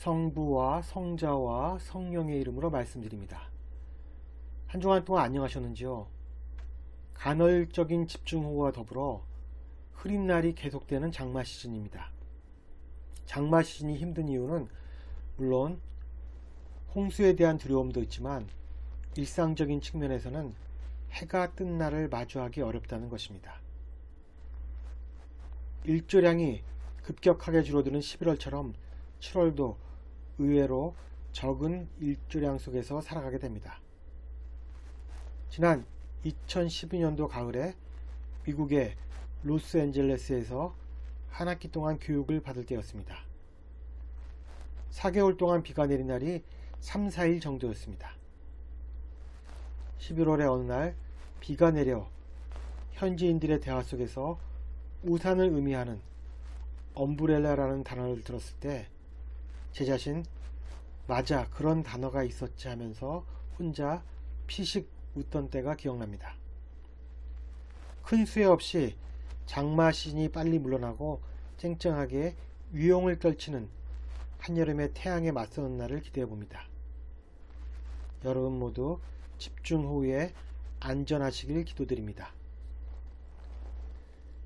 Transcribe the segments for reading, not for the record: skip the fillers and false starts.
성부와 성자와 성령의 이름으로 말씀드립니다. 한 주간 동안 안녕하셨는지요? 간헐적인 집중호우와 더불어 흐린 날이 계속되는 장마 시즌입니다. 장마 시즌이 힘든 이유는 물론 홍수에 대한 두려움도 있지만 일상적인 측면에서는 해가 뜬 날을 마주하기 어렵다는 것입니다. 일조량이 급격하게 줄어드는 11월처럼 7월도 의외로 적은 일조량 속에서 살아가게 됩니다. 지난 2012년도 가을에 미국의 로스앤젤레스에서 한 학기 동안 교육을 받을 때였습니다. 4개월 동안 비가 내린 날이 3, 4일 정도였습니다. 11월의 어느 날 비가 내려 현지인들의 대화 속에서 우산을 의미하는 엄브렐라라는 단어를 들었을 때 제 자신 맞아 그런 단어가 있었지 하면서 혼자 피식 웃던 때가 기억납니다. 큰 수혜 없이 장마 시즌이 빨리 물러나고 쨍쨍하게 위용을 떨치는 한여름의 태양에 맞서는 날을 기대해 봅니다. 여러분 모두 집중호우에 안전하시길 기도드립니다.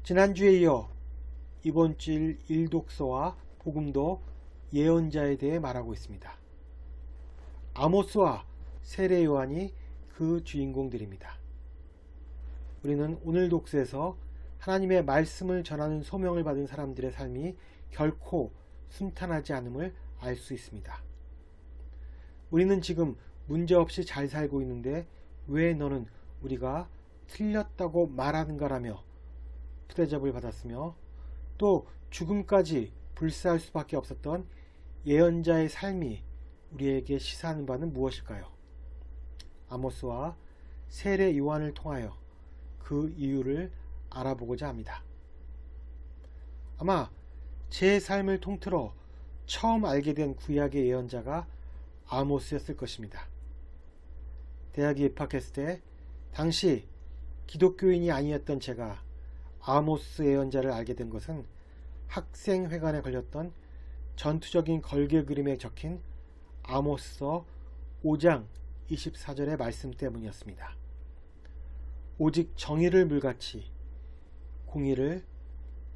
지난주에 이어 이번 주일 일독서와 복음도 예언자에 대해 말하고 있습니다. 아모스와 세례 요한이 그 주인공들입니다. 우리는 오늘 독서에서 하나님의 말씀을 전하는 소명을 받은 사람들의 삶이 결코 순탄하지 않음을 알 수 있습니다. 우리는 지금 문제없이 잘 살고 있는데 왜 너는 우리가 틀렸다고 말하는가라며 푸대접을 받았으며 또 죽음까지 불사할 수밖에 없었던 예언자의 삶이 우리에게 시사하는 바는 무엇일까요? 아모스와 세례 요한을 통하여 그 이유를 알아보고자 합니다. 아마 제 삶을 통틀어 처음 알게 된 구약의 예언자가 아모스였을 것입니다. 대학에 입학했을 때 당시 기독교인이 아니었던 제가 아모스 예언자를 알게 된 것은 학생회관에 걸렸던 전투적인 걸개 그림에 적힌 아모스서 5장 24절의 말씀 때문이었습니다. 오직 정의를 물같이 공의를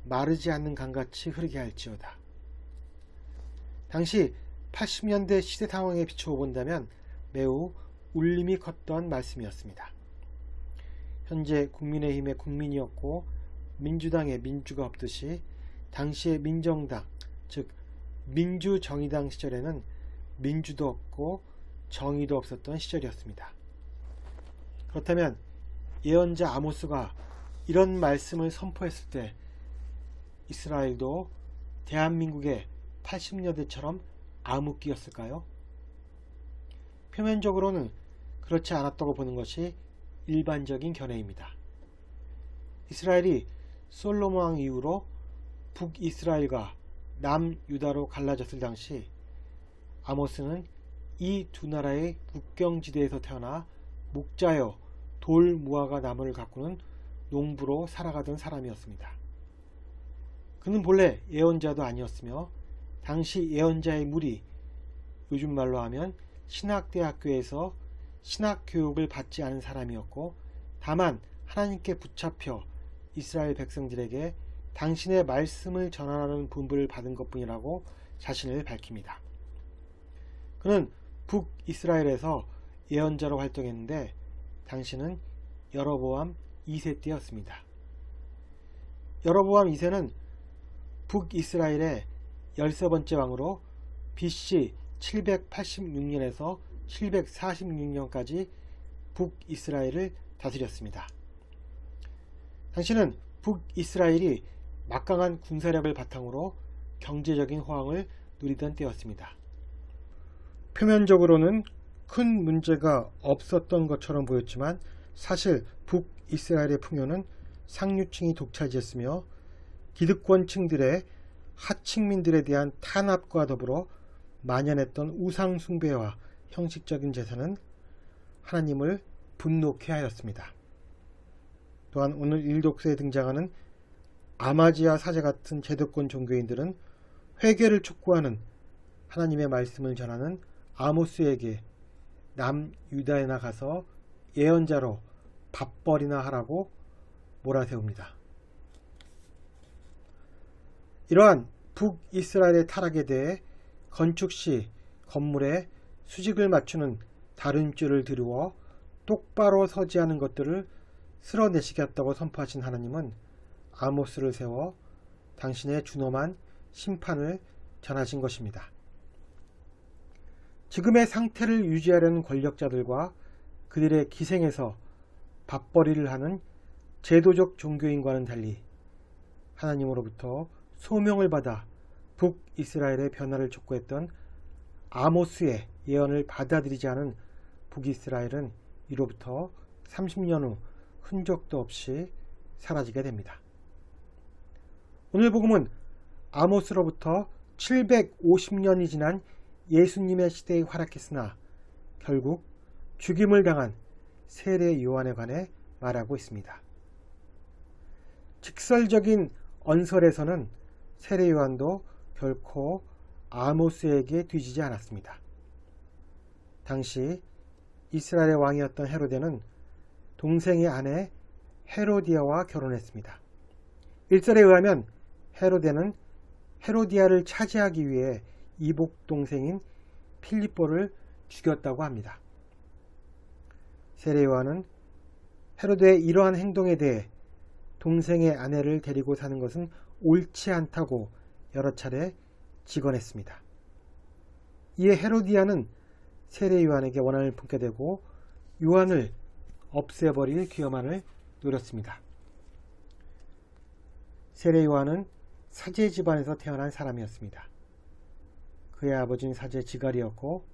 마르지 않는 강같이 흐르게 할지어다. 당시 80년대 시대 상황에 비추어 본다면 매우 울림이 컸던 말씀이었습니다. 현재 국민의힘의 국민이었고 민주당의 민주가 없듯이 당시의 민정당, 즉 민주정의당 시절에는 민주도 없고 정의도 없었던 시절이었습니다. 그렇다면 예언자 아모스가 이런 말씀을 선포했을 때 이스라엘도 대한민국의 80년대처럼 암흑기였을까요? 표면적으로는 그렇지 않았다고 보는 것이 일반적인 견해입니다. 이스라엘이 솔로몬 왕 이후로 북이스라엘과 남유다로 갈라졌을 당시 아모스는 이 두 나라의 국경지대에서 태어나 목자여 돌 무화과 나무를 가꾸는 농부로 살아가던 사람이었습니다. 그는 본래 예언자도 아니었으며 당시 예언자의 무리, 요즘 말로 하면 신학대학교에서 신학교육을 받지 않은 사람이었고 다만 하나님께 붙잡혀 이스라엘 백성들에게 당신의 말씀을 전하라는 분부를 받은 것뿐이라고 자신을 밝힙니다. 그는 북이스라엘에서 예언자로 활동했는데 당시는 여로보암 2세 때였습니다. 여로보암 2세는 북이스라엘의 13번째 왕으로 BC 786년에서 746년까지 북이스라엘을 다스렸습니다. 당시는 북이스라엘이 막강한 군사력을 바탕으로 경제적인 호황을 누리던 때였습니다. 표면적으로는 큰 문제가 없었던 것처럼 보였지만 사실 북이스라엘의 풍요는 상류층이 독차지했으며 기득권층들의 하층민들에 대한 탄압과 더불어 만연했던 우상 숭배와 형식적인 제사는 하나님을 분노케 하였습니다. 또한 오늘 일독서에 등장하는 아마지아 사제 같은 제도권 종교인들은 회개를 촉구하는 하나님의 말씀을 전하는 아모스에게 남유다에 나가서 예언자로 밥벌이나 하라고 몰아세웁니다. 이러한 북이스라엘의 타락에 대해 건축 시 건물에 수직을 맞추는 다름줄을 드리워 똑바로 서지 않은 것들을 쓸어내시겠다고 선포하신 하나님은 아모스를 세워 당신의 준엄한 심판을 전하신 것입니다. 지금의 상태를 유지하려는 권력자들과 그들의 기생에서 밥벌이를 하는 제도적 종교인과는 달리 하나님으로부터 소명을 받아 북이스라엘의 변화를 촉구했던 아모스의 예언을 받아들이지 않은 북이스라엘은 이로부터 30년 후 흔적도 없이 사라지게 됩니다. 오늘 복음은 아모스로부터 750년이 지난 예수님의 시대에 활약했으나 결국 죽임을 당한 세례 요한에 관해 말하고 있습니다. 직설적인 언설에서는 세례 요한도 결코 아모스에게 뒤지지 않았습니다. 당시 이스라엘의 왕이었던 헤로데는 동생의 아내 헤로디아와 결혼했습니다. 일설에 의하면 헤로데는 헤로디아를 차지하기 위해 이복 동생인 필립보를 죽였다고 합니다. 세례 요한은 헤로데의 이러한 행동에 대해 동생의 아내를 데리고 사는 것은 옳지 않다고 여러 차례 직언했습니다. 이에 헤로디아는 세례 요한에게 원한을 품게 되고 요한을 없애버릴 기여만을 노렸습니다. 세례 요한은 사제 집안에서 태어난 사람이었습니다. 그의 아버지는 사제 지갈이었고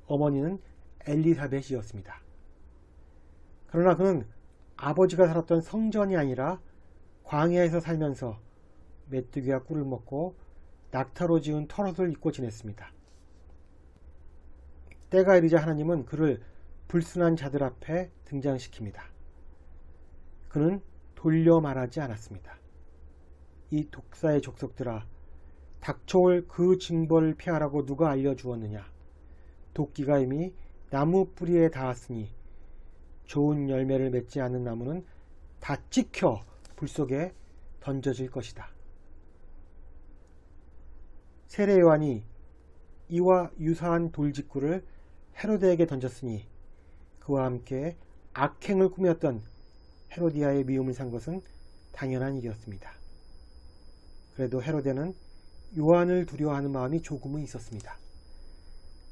어머니는 엘리사벳이었습니다. 그러나 그는 아버지가 살았던 성전이 아니라 광야에서 살면서 메뚜기와 꿀을 먹고 낙타로 지은 털옷을 입고 지냈습니다. 때가 이르자 하나님은 그를 불순한 자들 앞에 등장시킵니다. 그는 돌려 말하지 않았습니다. 이 독사의 족속들아, 닥쳐올 그 징벌을 피하라고 누가 알려주었느냐? 도끼가 이미 나무 뿌리에 닿았으니 좋은 열매를 맺지 않는 나무는 다 찍혀 불 속에 던져질 것이다. 세례 요한이 이와 유사한 돌직구를 헤로데에게 던졌으니 그와 함께 악행을 꾸몄던 헤로디아의 미움을 산 것은 당연한 일이었습니다. 그래도 헤로데는 요한을 두려워하는 마음이 조금은 있었습니다.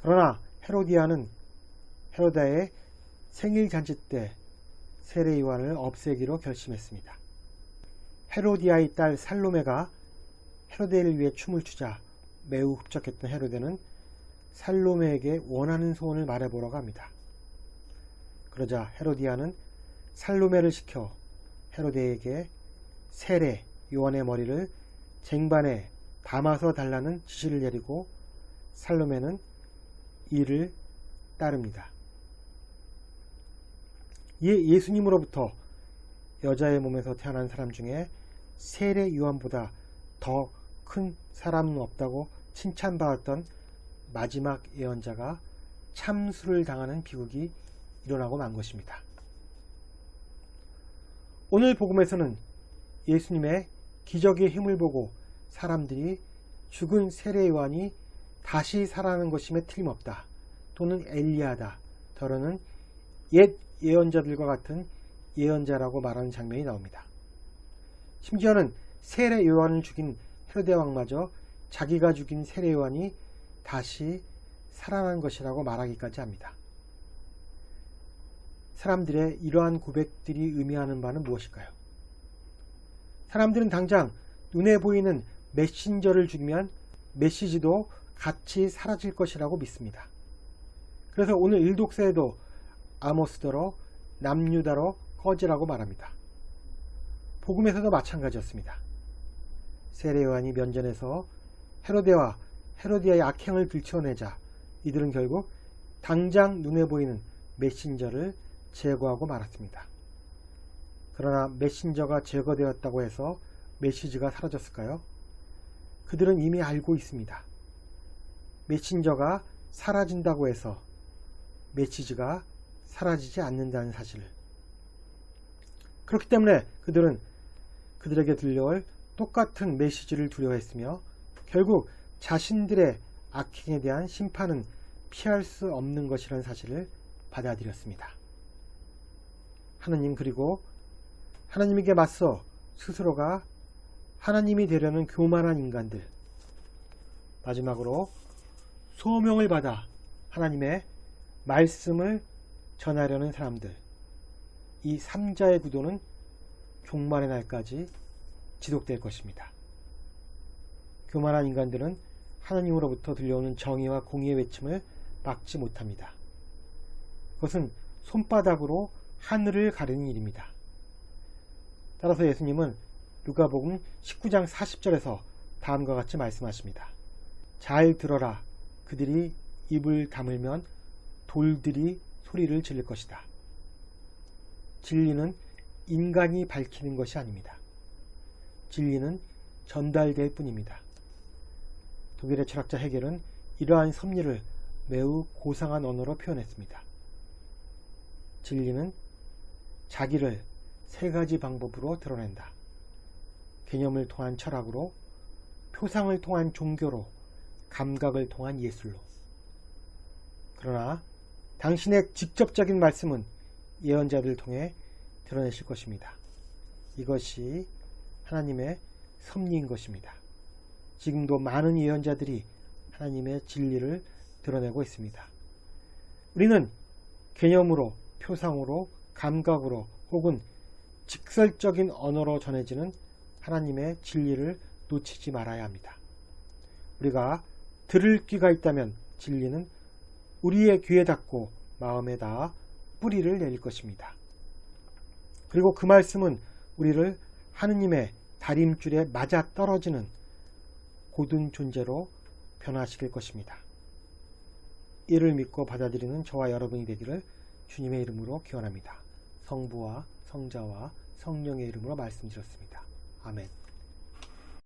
그러나 헤로디아는 헤로다의 생일 잔치 때 세례 요한을 없애기로 결심했습니다. 헤로디아의 딸 살로메가 헤로데를 위해 춤을 추자 매우 흡족했던 헤로데는 살로메에게 원하는 소원을 말해보라고 합니다. 그러자 헤로디아는 살로메를 시켜 헤로데에게 세례 요한의 머리를 쟁반에 담아서 달라는 지시를 내리고 살로메는 이를 따릅니다. 이에 예수님으로부터 여자의 몸에서 태어난 사람 중에 세례 요한보다 더 큰 사람은 없다고 칭찬받았던 마지막 예언자가 참수를 당하는 비극이 일어나고 만 것입니다. 오늘 복음에서는 예수님의 기적의 힘을 보고 사람들이 죽은 세례 요한이 다시 살아나는 것임에 틀림없다, 또는 엘리야다, 더러는 옛 예언자들과 같은 예언자라고 말하는 장면이 나옵니다. 심지어는 세례 요한을 죽인 헤로데 왕마저 자기가 죽인 세례 요한이 다시 살아난 것이라고 말하기까지 합니다. 사람들의 이러한 고백들이 의미하는 바는 무엇일까요? 사람들은 당장 눈에 보이는 메신저를 죽이면 메시지도 같이 사라질 것이라고 믿습니다. 그래서 오늘 일독서에도 아모스더러 남유다로 꺼지라고 말합니다. 복음에서도 마찬가지였습니다. 세례 요한이 면전에서 헤로데와 헤로디아의 악행을 들춰내자 이들은 결국 당장 눈에 보이는 메신저를 제거하고 말았습니다. 그러나 메신저가 제거되었다고 해서 메시지가 사라졌을까요? 그들은 이미 알고 있습니다. 메신저가 사라진다고 해서 메시지가 사라지지 않는다는 사실을. 그렇기 때문에 그들은 그들에게 들려올 똑같은 메시지를 두려워했으며 결국 자신들의 악행에 대한 심판은 피할 수 없는 것이라는 사실을 받아들였습니다. 하느님, 그리고 하나님에게 맞서 스스로가 하나님이 되려는 교만한 인간들, 마지막으로 소명을 받아 하나님의 말씀을 전하려는 사람들, 이 3자의 구도는 종말의 날까지 지속될 것입니다. 교만한 인간들은 하나님으로부터 들려오는 정의와 공의의 외침을 막지 못합니다. 그것은 손바닥으로 하늘을 가르는 일입니다. 따라서 예수님은 누가복음 19장 40절에서 다음과 같이 말씀하십니다. 잘 들어라. 그들이 입을 다물면 돌들이 소리를 지를 것이다. 진리는 인간이 밝히는 것이 아닙니다. 진리는 전달될 뿐입니다. 독일의 철학자 헤겔은 이러한 섭리를 매우 고상한 언어로 표현했습니다. 진리는 자기를 3가지 방법으로 드러낸다. 개념을 통한 철학으로, 표상을 통한 종교로, 감각을 통한 예술로. 그러나 당신의 직접적인 말씀은 예언자들을 통해 드러내실 것입니다. 이것이 하나님의 섭리인 것입니다. 지금도 많은 예언자들이 하나님의 진리를 드러내고 있습니다. 우리는 개념으로, 표상으로, 감각으로 혹은 직설적인 언어로 전해지는 하나님의 진리를 놓치지 말아야 합니다. 우리가 들을 귀가 있다면 진리는 우리의 귀에 닿고 마음에 닿아 뿌리를 내릴 것입니다. 그리고 그 말씀은 우리를 하느님의 다림줄에 맞아 떨어지는 고든 존재로 변화시킬 것입니다. 이를 믿고 받아들이는 저와 여러분이 되기를 주님의 이름으로 기원합니다. 성부와 성자와 성령의 이름으로 말씀드렸습니다. 아멘.